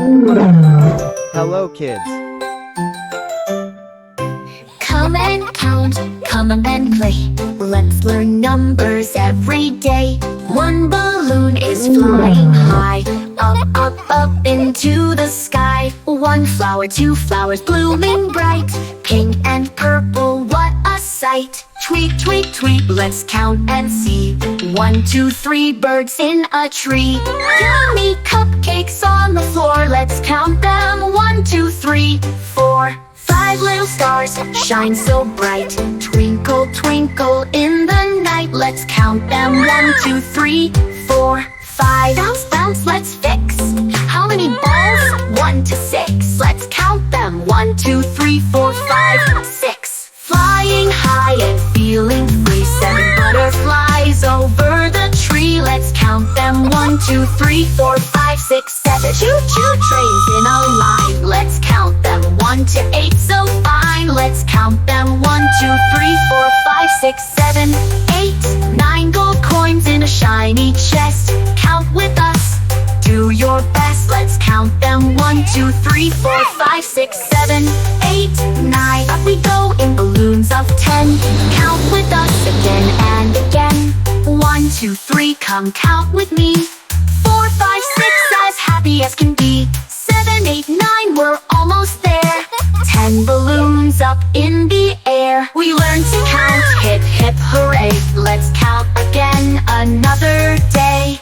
Hello kids. Come and count, come and play. Let's learn numbers every day. One balloon is flying high, up, up, up into the sky. One flower, two flowers blooming bright, pink and purple, what a sight. Tweet, tweet, tweet, let's count and see. 1, 2, 3 birds in a tree. Yummy cupcakes on the floor, let's count them. 1, 2, 3, 4, 5 little stars shine so bright. Twinkle, twinkle in the night, let's count them. 1, 2, 3, 4, 5. Bounce, bounce, let's fix. How many balls? 1 to 6. Let's count them. 1, 2, 3, 4, 5, 6. Flying high and feeling free. 7 butterflies over the tree. Let's count them. 1, 2, 3, 4, 5, 6, 7. Choo-choo trains in a line. Let's count them. 1 to 8, so fine. Let's count them. 1, 2, 3, 4, 5, 6, 7, 8, 9 gold coins in a shiny chest. Count with us. Do your best. Let's count them. 1, 2, 3, 4, 5, 6, 7, 8, 9. Up we go in balloons of 10. Count with us again and again. 1, 2, 3, come count with me. 4, 5, 6, as happy as can be. 7, 8, 9, we're almost there. 10 balloons up in the air. We learn to count, hip hip hooray. Let's count again another day.